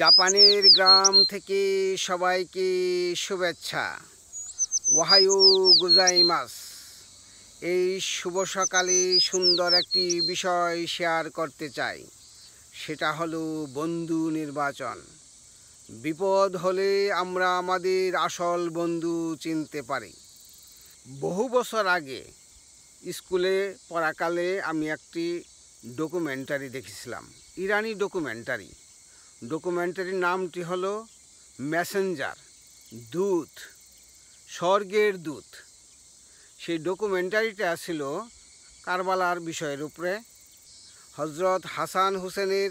জাপানের গ্রাম থেকে সবাইকে শুভেচ্ছা। ওহাইও গোজাইমাস। এই শুভ সকালে সুন্দর একটি বিষয় শেয়ার করতে চাই, সেটা হলো বন্ধু নির্বাচন। বিপদ হলে আমরা আমাদের আসল বন্ধু চিনতে পারি। বহু বছর আগে স্কুলে পড়াকালে আমি একটি ডকুমেন্টারি দেখেছিলাম, ইরানি ডকুমেন্টারির নামটি হলো মেসেঞ্জার, দূত, স্বর্গের দূত। সেই ডকুমেন্টারিটা ছিল কারবালার বিষয়ের উপরে। হজরত হাসান হুসেনের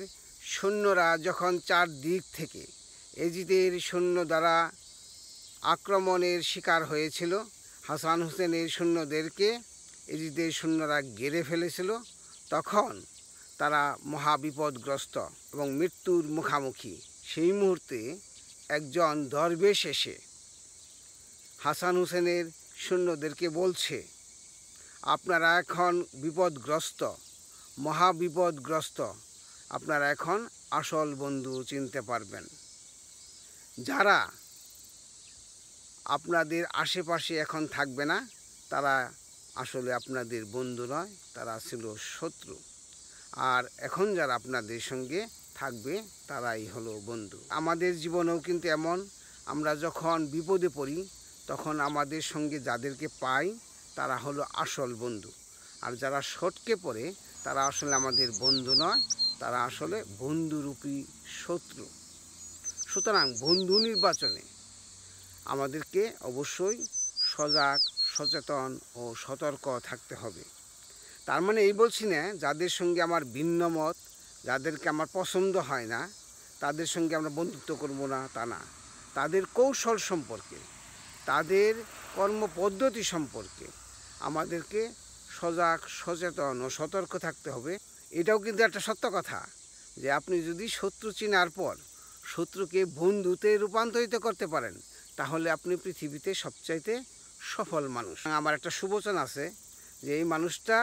সৈন্যরা যখন চারদিক থেকে এজিদের সৈন্য দ্বারা আক্রমণের শিকার হয়েছিল, হাসান হুসেনের সৈন্যদেরকে এজিদের সৈন্যরা ঘিরে ফেলেছিল, তখন তারা মহাবিপদগ্রস্ত এবং মৃত্যুর মুখামুখি। সেই মুহূর্তে একজন দরবেশ এসে হাসান হুসেনের সৈন্যদেরকে বলছে, আপনারা এখন বিপদগ্রস্ত, মহাবিপদগ্রস্ত, আপনারা এখন আসল বন্ধু চিনতে পারবেন। যারা আপনাদের আশেপাশে এখন থাকবে না, তারা আসলে আপনাদের বন্ধু নয়, তারা ছিল শত্রু। আর এখন যারা আপনাদের সঙ্গে থাকবে তারাই হলো বন্ধু। আমাদের জীবনেও কিন্তু এমন, আমরা যখন বিপদে পড়ি তখন আমাদের সঙ্গে যাদেরকে পাই তারা হলো আসল বন্ধু। আর যারা সটকে পড়ে তারা আসলে আমাদের বন্ধু নয়, তারা আসলে বন্ধুরূপী শত্রু। সুতরাং বন্ধু নির্বাচনে আমাদেরকে অবশ্যই সজাগ, সচেতন ও সতর্ক থাকতে হবে। তার মানে এই বলছি না যাদের সঙ্গে আমার ভিন্ন মত, যাদেরকে আমার পছন্দ হয় না, তাদের সঙ্গে আমরা বন্ধুত্ব করব না, তা না। তাদের কৌশল সম্পর্কে, তাদের কর্মপদ্ধতি সম্পর্কে আমাদেরকে সজাগ, সচেতন ও সতর্ক থাকতে হবে। এটাও কিন্তু একটা সত্য কথা যে আপনি যদি শত্রু চেনার পর শত্রুকে বন্ধুতে রূপান্তরিত করতে পারেন, তাহলে আপনি পৃথিবীতে সবচাইতে সফল মানুষ। আমার একটা সুবচন আছে যে এই মানুষটা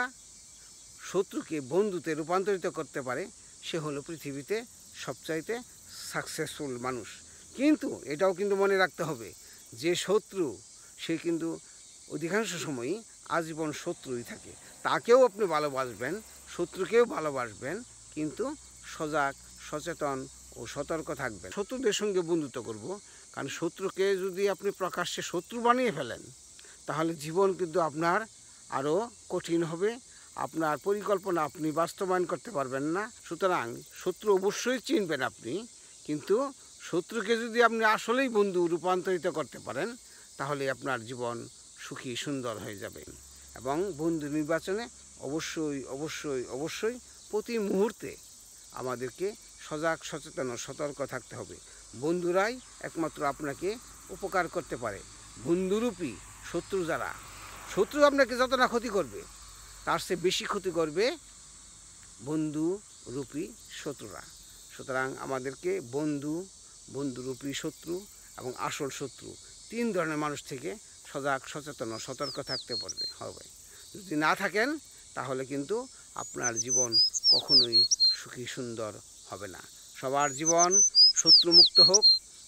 শত্রুকে বন্ধুতে রূপান্তরিত করতে পারে, সে হলো পৃথিবীতে সবচাইতে সাকসেসফুল মানুষ। কিন্তু এটাও কিন্তু মনে রাখতে হবে যে শত্রু, সে কিন্তু অধিকাংশ সময়ই আজীবন শত্রুই থাকে। তাকেও আপনি ভালোবাসবেন, শত্রুকেও ভালোবাসবেন, কিন্তু সজাগ, সচেতন ও সতর্ক থাকবেন। শত্রুদের সঙ্গে বন্ধুত্ব করব, কারণ শত্রুকে যদি আপনি প্রকাশ্যে শত্রু বানিয়ে ফেলেন, তাহলে জীবন কিন্তু আপনার আরও কঠিন হবে। আপনার পরিকল্পনা আপনি বাস্তবায়ন করতে পারবেন না। সুতরাং শত্রু অবশ্যই চিনবেন আপনি, কিন্তু শত্রুকে যদি আপনি আসলেই বন্ধু রূপান্তরিত করতে পারেন, তাহলে আপনার জীবন সুখী, সুন্দর হয়ে যাবে। এবং বন্ধু নির্বাচনে অবশ্যই অবশ্যই অবশ্যই প্রতি মুহূর্তে আমাদেরকে সজাগ, সচেতন ও সতর্ক থাকতে হবে। বন্ধুরাই একমাত্র আপনাকে উপকার করতে পারে। বন্ধুরূপী শত্রু যারা, শত্রু আপনাকে যত না ক্ষতি করবে, তার চেয়ে বেশি ক্ষতি করবে বন্ধুরূপী শত্রুরা। সুতরাং আমাদেরকে বন্ধুরূপী শত্রু এবং আসল শত্রু, তিন ধরনের মানুষ থেকে সজাগ, সচেতন ও সতর্ক থাকতে হবে। যদি না থাকেন তাহলে কিন্তু আপনার জীবন কখনোই সুখী, সুন্দর হবে না। সবার জীবন শত্রুমুক্ত হোক,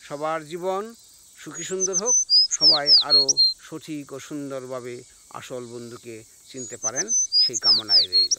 সবার জীবন সুখী, সুন্দর হোক, সবাই আরও সঠিক ও সুন্দরভাবে আসল বন্ধুকে চিনতে পারেন, সেই কামনায় রইল।